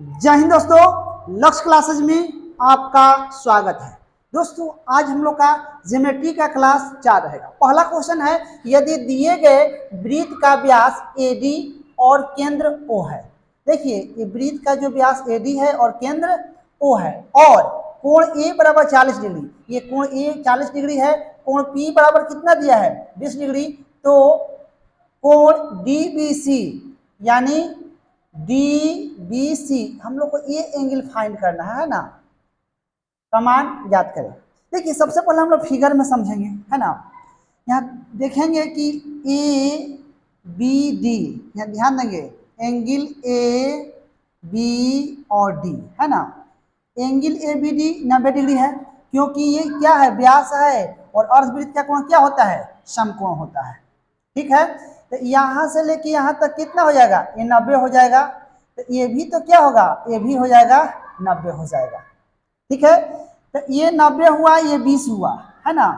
जय हिंद दोस्तों, लक्ष्य क्लासेज में आपका स्वागत है। दोस्तों आज हम लोग का ज्योमेट्री का क्लास 4 रहेगा। पहला क्वेश्चन है, यदि दिए गए वृत्त का व्यास AD और केंद्र O है। देखिए ये वृत्त का जो व्यास AD है और केंद्र O है और कोण A बराबर 40 डिग्री, ये कोण A 40 डिग्री है, कोण P बराबर कितना दिया है 20 डिग्री, तो कोण DBC यानी DBC हम लोग को ये एंगल फाइंड करना है ना, कमांड याद करें। देखिए सबसे पहले हम लोग फिगर में समझेंगे, है ना। यहाँ देखेंगे कि ABD, यहाँ ध्यान देंगे एंगल AB और D, है ना। एंगल ABD 90 डिग्री है, क्योंकि ये क्या है, व्यास है और अर्धवृत्त का कोण क्या होता है, समकोण होता है। ठीक है, तो यहाँ से लेके यहाँ तक कितना हो जाएगा, ये 90 हो जाएगा। तो ये भी तो क्या होगा, ये भी हो जाएगा 90 हो जाएगा। ठीक है, तो ये 90 हुआ, ये 20 हुआ, है ना।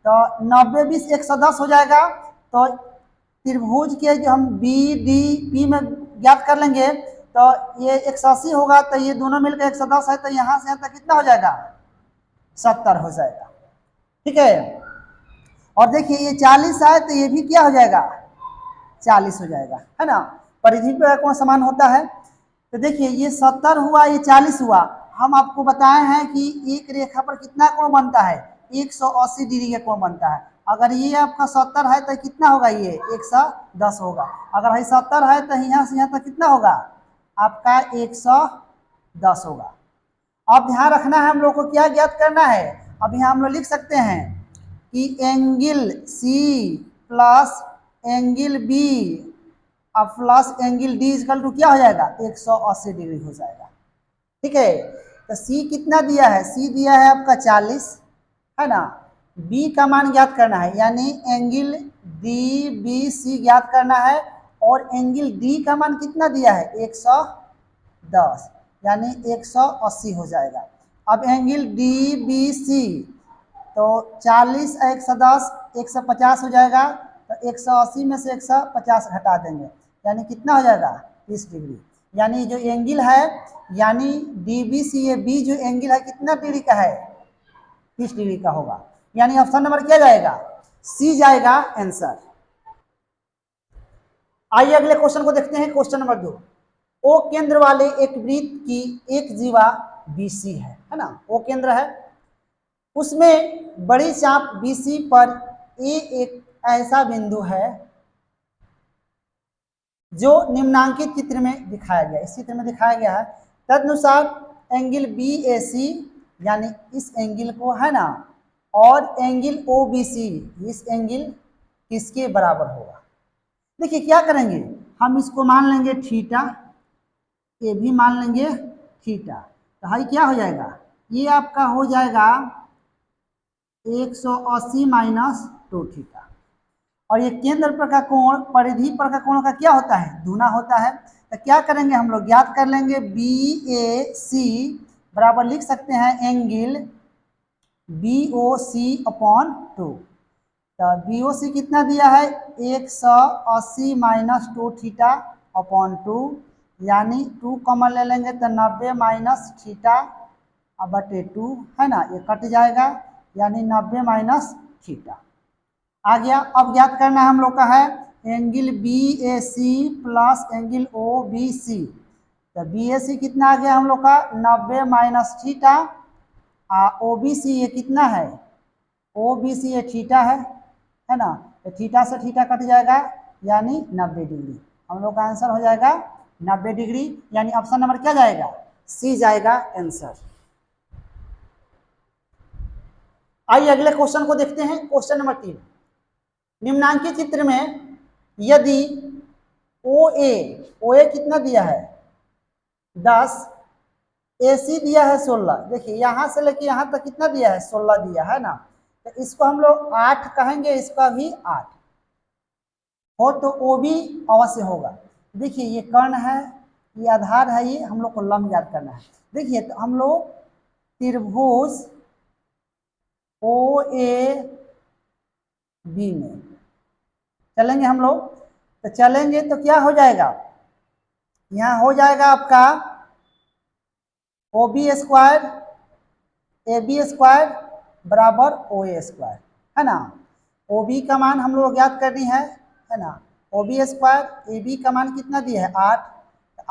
तो 90 20 110 हो जाएगा। तो त्रिभुज के जो हम BDP में ज्ञात कर लेंगे, तो ये 180 होगा, तो ये दोनों मिलकर 110 है, तो यहाँ से यहाँ तक कितना हो जाएगा, 70 हो जाएगा। ठीक है, और देखिए ये 40 है, तो ये भी क्या हो जाएगा, 40 हो जाएगा, है ना। परिधि पर कोण समान होता है। तो देखिए ये 70 हुआ, ये 40 हुआ। हम आपको बताए हैं कि एक रेखा पर कितना कोण बनता है, 180 डिग्री का कोण बनता है। अगर ये आपका 70 है तो कितना होगा, ये 110 होगा। अगर ये 70 है तो यहाँ से यहाँ तक कितना होगा, आपका 110 होगा। अब ध्यान रखना है हम लोग को क्या ज्ञात करना है। अब यहाँ हम लोग लिख सकते हैं कि angle C plus angle B अब plus angle D equal to क्या हो जाएगा, 180 डिग्री हो जाएगा। ठीक है, तो C कितना दिया है, C दिया है आपका 40, है ना। B का मान ज्ञात करना है, यानी एंगल DBC ज्ञात करना है, और एंगल D का मान कितना दिया है 110, यानी 180 हो जाएगा। अब एंगल DBC तो 40 110 150 हो जाएगा, तो 180 में से 150 घटा देंगे, यानी कितना हो जाएगा 30 डिग्री। यानी जो एंगल है, यानी DBC ये B जो एंगल है कितना डिग्री का है, 30 डिग्री का होगा। यानी ऑप्शन नंबर क्या जाएगा, C जाएगा आंसर। आइए अगले क्वेश्चन को देखते हैं, क्वेश्चन नंबर 2। O केंद्र वाले एक वृत्त की एक जीवा BC है ना, O केंद्र है, उसमें बड़ी चाप BC पर A एक ऐसा बिंदु है जो निम्नांकित चित्र में दिखाया गया, इस चित्र में दिखाया गया है। तदनुसार एंगल BAC यानी इस एंगल को, है ना, और एंगल OBC इस एंगल किसके बराबर होगा। देखिए क्या करेंगे, हम इसको मान लेंगे थीटा, ये भी मान लेंगे थीटा। तो हाई क्या हो जाएगा, ये आपका हो जाएगा 180 माइनस 2 थीटा। और ये केंद्र पर का कोण परिधि पर का कोण का क्या होता है, दूना होता है। तो क्या करेंगे हम लोग, ज्ञात कर लेंगे BAC बराबर लिख सकते हैं एंगल BOC अपॉन 2। तो BOC कितना दिया है 180 माइनस 2 थीटा अपॉन 2, यानी 2 कॉमन ले लेंगे तो 90 माइनस थीटा बटे 2, है ना, ये कट जाएगा, यानी 90 माइनस थीटा आ गया। अब ज्ञात करना हम लोग का है angle BAC plus angle OBC। तो BAC कितना आ गया हम लोग का 90 माइनस थीटा, OBC ये कितना है, OBC ये थीटा है ना। तो थीटा से थीटा कट जाएगा, यानी 90 डिग्री। हम लोग का आंसर हो जाएगा 90 डिग्री, यानी ऑप्शन नंबर क्या जाएगा, C जाएगा आंसर। आइए अगले क्वेश्चन को देखते हैं, क्वेश्चन नंबर 3। निम्नांकित चित्र में यदि OA कितना दिया है 10, AC दिया है 16। देखिए यहाँ से लेके यहाँ तक कितना दिया है 16 दिया है ना, तो इसको हम लोग 8 कहेंगे, इसका भी 8 हो तो O भी अवश्य होगा। देखिए ये कर्ण है, ये आधार है, ये हम लोग को लंब ज्ञात करना है। देखिए तो हम लोग त्रिभुज OAB में चलेंगे हम लोग। तो चलेंगे तो क्या हो जाएगा, यहाँ हो जाएगा आपका O B square A B square बराबर ओ ए स्क्वायर, है ना। ओ बी का मान हम लोग ज्ञात करनी है ना। O B square A B का मान कितना दिया है 8,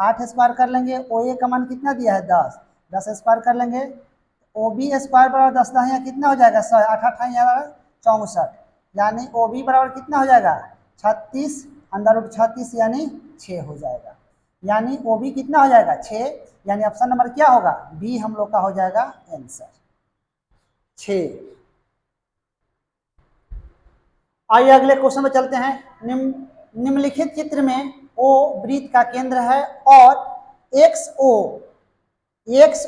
8 स्क्वायर कर लेंगे। ओ ए का मान कितना दिया है 10, 10 स्क्वायर कर लेंगे। ओ बी स्क्वायर बराबर 10 10 कितना हो जाएगा 100, 8 8 64, यानी ओ बी बराबर कितना हो जाएगा 36, अंदर रूट 36 यानी 6 हो जाएगा। यानी ओ बी कितना हो जाएगा 6, यानी ऑप्शन नंबर क्या होगा बी हम लोग का हो जाएगा आंसर 6। आइए अगले क्वेश्चन में चलते हैं। निम्नलिखित चित्र में ओ वृत्त का केंद्र है और एक्स ओ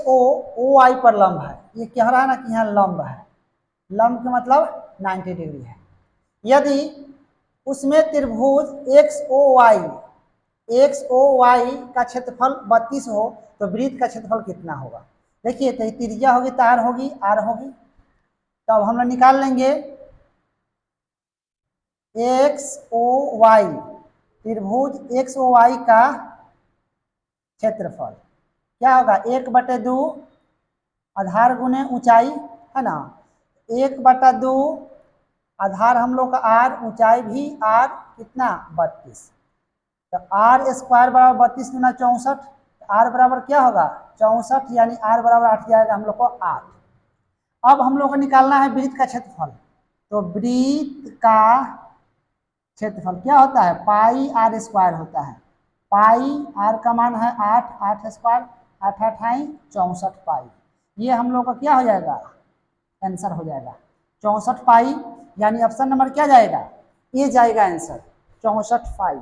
ओ आई पर लंब है। ये कह रहा है ना कि यहाँ लंब है, लंब का मतलब 90 डिग्री है। यदि उसमें त्रिभुज एक्स ओ वाई का क्षेत्रफल 32 हो तो वृत्त का क्षेत्रफल कितना होगा। देखिए तो त्रिज्या होगी तो आर होगी, आर होगी, तो अब हम लोग निकाल लेंगे एक्स ओ वाई, त्रिभुज एक्स ओ वाई का क्षेत्रफल क्या होगा 1/2 आधार गुने ऊंचाई, है ना। 1/2 आधार हम लोग का आर, ऊंचाई भी आर, कितना 32, तो आर स्क्वायर बराबर 32 गुना 64, आर बराबर क्या होगा 64, यानी आर बराबर 8 जाएगा हम लोग को 8। अब हम लोग को निकालना है वृत्त का क्षेत्रफल, तो वृत्त का क्षेत्रफल क्या होता है पाई आर स्क्वायर होता है। पाई आर का मान है 8, 8 स्क्वायर 8 8 64 पाई, ये हम लोग का क्या हो जाएगा आंसर हो जाएगा 64 पाई, यानी ऑप्शन नंबर क्या जाएगा ये जाएगा आंसर 64 पाई।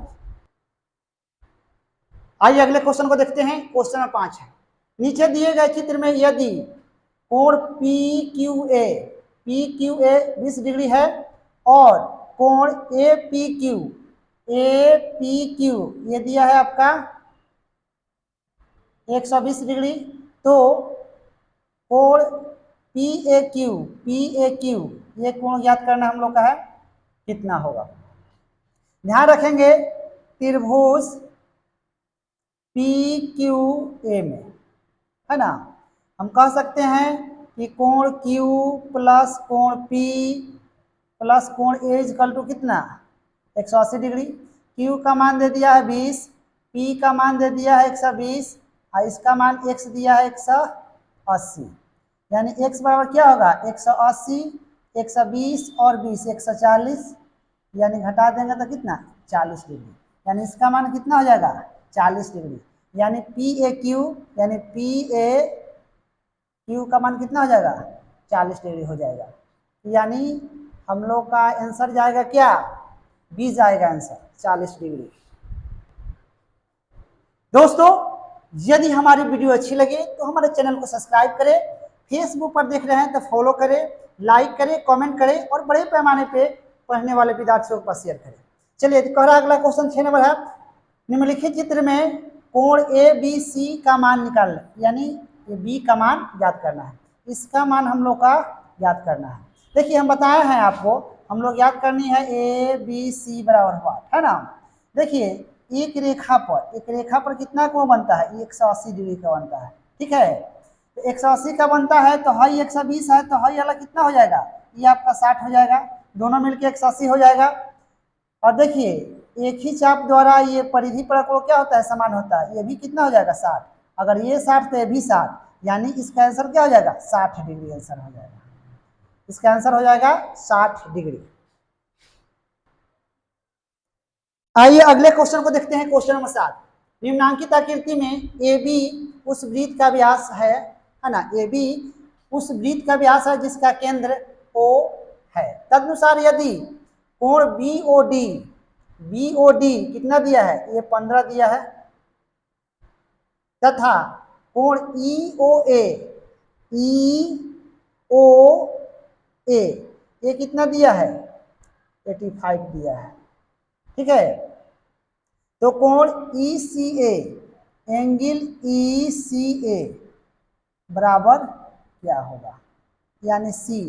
आइए अगले क्वेश्चन को देखते हैं। क्वेश्चन नंबर 5 है, नीचे दिए गए चित्र में यदि कोण पी क्यू ए 20 डिग्री है और कोण ए पी क्यू ये दिया है आपका 120 डिग्री, तो कोण पी ए क्यू ये कोण ज्ञात करना हम लोग का है कितना होगा। ध्यान रखेंगे त्रिभुज पी क्यू ए में, है ना, हम कह सकते हैं कि कोण Q प्लस कोण P प्लस कोण A इक्वल टू कितना 180 डिग्री। Q का मान दे दिया है 20, P का मान दे दिया है 120 और इसका मान x दिया है 180, यानी x बराबर क्या होगा 180, 120 और 20 140, यानी घटा देंगे तो कितना 40 डिग्री, यानी इसका मान कितना हो जाएगा 40 डिग्री, यानी पी ए क्यू यानी पी ए क्यू का मान कितना हो जाएगा 40 डिग्री हो जाएगा, यानी हम लोग का आंसर जाएगा क्या बी जाएगा आंसर 40 डिग्री। दोस्तों यदि हमारी वीडियो अच्छी लगे तो हमारे चैनल को सब्सक्राइब करें, फेसबुक पर देख रहे हैं तो फॉलो करें, लाइक करें, कमेंट करें और बड़े पैमाने पे पढ़ने वाले विद्यार्थियों के पास शेयर करें। चलिए कह रहा अगला क्वेश्चन 6 नंबर है, निम्नलिखित चित्र में कोण ए बी सी का मान निकाल, यानी बी का मान ज्ञात करना है, इसका मान हम लोग का ज्ञात करना है। देखिए हम बताए हैं आपको, हम लोग याद करनी है ए बी सी बराबर हुआ, है ना। देखिए एक रेखा पर कितना कोण बनता है 180 डिग्री का बनता है, ठीक है। तो 180 का बनता है तो हाई 120 है, तो हाई वाला कितना हो जाएगा ये आपका 60 हो जाएगा, दोनों मिलके 180 हो जाएगा। और देखिए एक ही चाप द्वारा ये परिधि पर कोण क्या होता है समान होता है, ये भी कितना हो जाएगा 60, अगर ये 60 तो ये भी 60, यानी इसका आंसर क्या हो जाएगा 60 डिग्री आंसर हो जाएगा, इसका आंसर हो जाएगा 60 डिग्री। आइए अगले क्वेश्चन को देखते हैं। क्वेश्चन नंबर 7, निम्नांकित आकृति में ए बी उस वृत्त का व्यास है ना, ए बी उस वृत्त का व्यास है जिसका केंद्र O है। तदनुसार यदि कोण बी ओ डी कितना दिया है ये 15 दिया है, तथा कोण ई ओ ए ये कितना दिया है 85 दिया है, ठीक है। तो कोण ECA एंगल ECA बराबर क्या होगा, यानी C,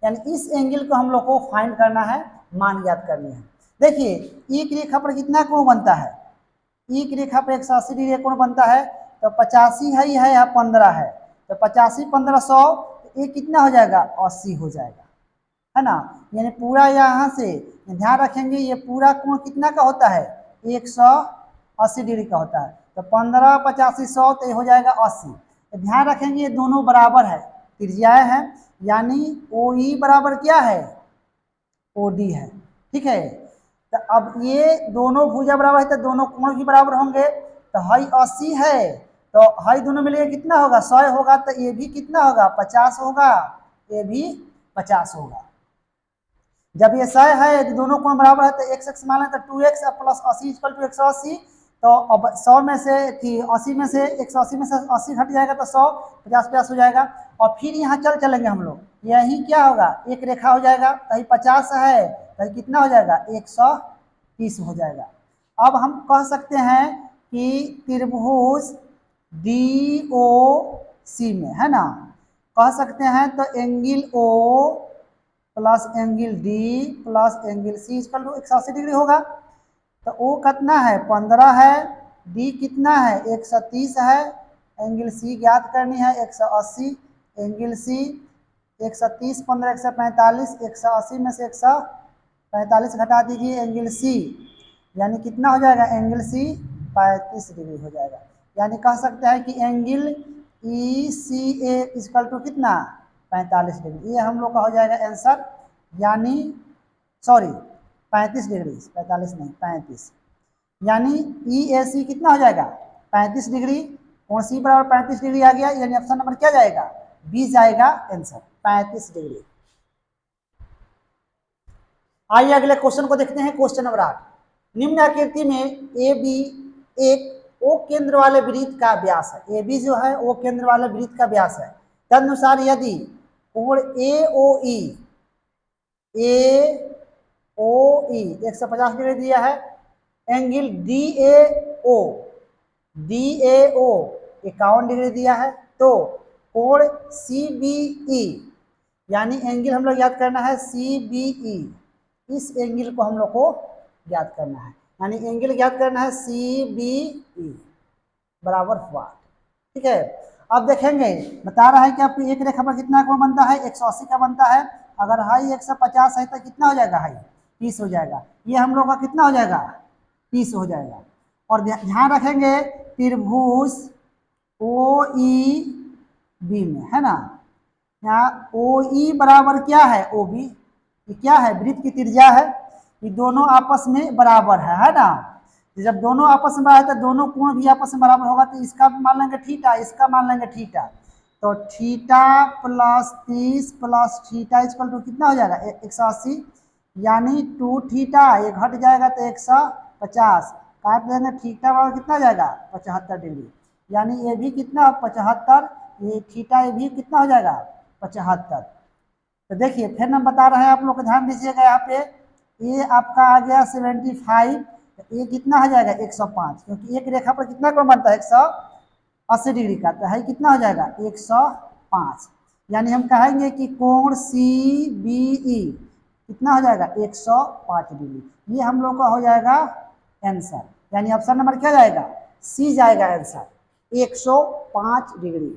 यानी इस एंगल को हम लोग को फाइंड करना है, मान ज्ञात करनी है। देखिए एक रेखा पर कितना कोण बनता है, एक रेखा पर 180 डिग्री कोण बनता है, तो 85 है या 15 है, तो 85 1500, ये कितना हो जाएगा 80 हो जाएगा, है ना। यानी पूरा यहाँ से ध्यान रखेंगे, ये पूरा कोण कितना का होता है 180 डिग्री का होता है। तो 15 85 100 तो ये हो जाएगा 80। तो ध्यान रखेंगे ये दोनों बराबर है, त्रिज्याएं हैं, यानी OE बराबर क्या है OD है, ठीक है। तो अब ये दोनों भुजा बराबर है तो दोनों कोण भी बराबर होंगे। तो हाई 80 है तो हाई दोनों मिलेगा कितना होगा 100 होगा, तो ये भी कितना होगा 50 होगा, ये भी 50 होगा। जब ये 100 है तो दोनों कोण बराबर है तो x मान लें तो 2x प्लस 80 इक्वल टू 180। तो अब 100 में से कि 80 में से 180 में से 80 घट जाएगा तो 100 50 50 हो जाएगा। और फिर यहाँ चलेंगे हम लोग, यही क्या होगा एक रेखा हो जाएगा, कहीं 50 है कहीं कितना हो जाएगा 130 हो जाएगा। अब हम कह सकते हैं कि त्रिभुज DOC में, है ना, कह सकते हैं तो angle O plus angle D plus angle C equal to 180 degree होगा। तो O कितना है 15 है, D कितना है 130 है, एंगल C ज्ञात करनी है 180, एंगल C 130 15 145, 180 में से 145 घटा दीजिए एंगल C, यानी कितना हो जाएगा एंगल C 35 डिग्री हो जाएगा। यानी कह सकते हैं कि एंगल ECA इक्वल टू कितना 45 डिग्री, ये हम लोग का हो जाएगा आंसर। यानी सॉरी 35 डिग्री, 45 नहीं 35, यानी EAC कितना हो जाएगा 35 डिग्री, कोण C बराबर 35 डिग्री आ गया, यानी ऑप्शन नंबर क्या जाएगा बी जाएगा आंसर 35 डिग्री। आइए अगले क्वेश्चन को देखते हैं, क्वेश्चन नंबर 8। निम्न आकृति में AB एक O केंद्र वाले वृत्त का व्यास है, AB जो है O केंद्र वाले वृत्त का व्यास है। तदनुसार यदि कोण AOE 150 डिग्री दिया है, एंगल DAO 51 डिग्री दिया है, तो कोण CBE, यानी एंगल हम लोग याद करना है CBE, इस एंगल को हम लोग को याद करना है, यानी एंगल याद करना है CBE बराबर हुआ, ठीक है। अब देखेंगे बता रहा है कि आपकी एक रेखा पर कितना कोण बनता है 180 का बनता है। अगर हाई 150 है तो कितना हो जाएगा हाई 30 हो जाएगा, ये हम लोग का कितना हो जाएगा 30 हो जाएगा। और ध्यान रखेंगे त्रिभुज OEB में, है ना, यहाँ OE बराबर क्या है OB, ये क्या है वृत्त की त्रिज्या है, ये दोनों आपस में बराबर है ना। जब दोनों आपस में बराबर है तो दोनों कोण भी आपस में बराबर होगा, तो इसका मान लेंगे थीटा, इसका मान लेंगे थीटा, तो theta plus 30 plus theta equal to कितना हो जाएगा 180, यानी 2 थीटा, ये घट जाएगा तो 150, काट देंगे थीटा बराबर कितना हो जाएगा 75 डिग्री, यानी ये भी कितना 75, ये थीटा ये भी कितना हो जाएगा 75। तो देखिए फिर हम बता रहे हैं, आप लोग को ध्यान दीजिएगा, यहाँ पे ये आपका आ गया 75, तो ये कितना हो जाएगा 105, क्योंकि एक रेखा पर कितना कोण बनता है 180 डिग्री का, तो है कितना हो जाएगा 105, यानी हम कहेंगे कि कोण CBE कितना हो जाएगा 105 डिग्री, ये हम लोग का हो जाएगा आंसर, यानी ऑप्शन नंबर क्या जाएगा C जाएगा आंसर 105 डिग्री।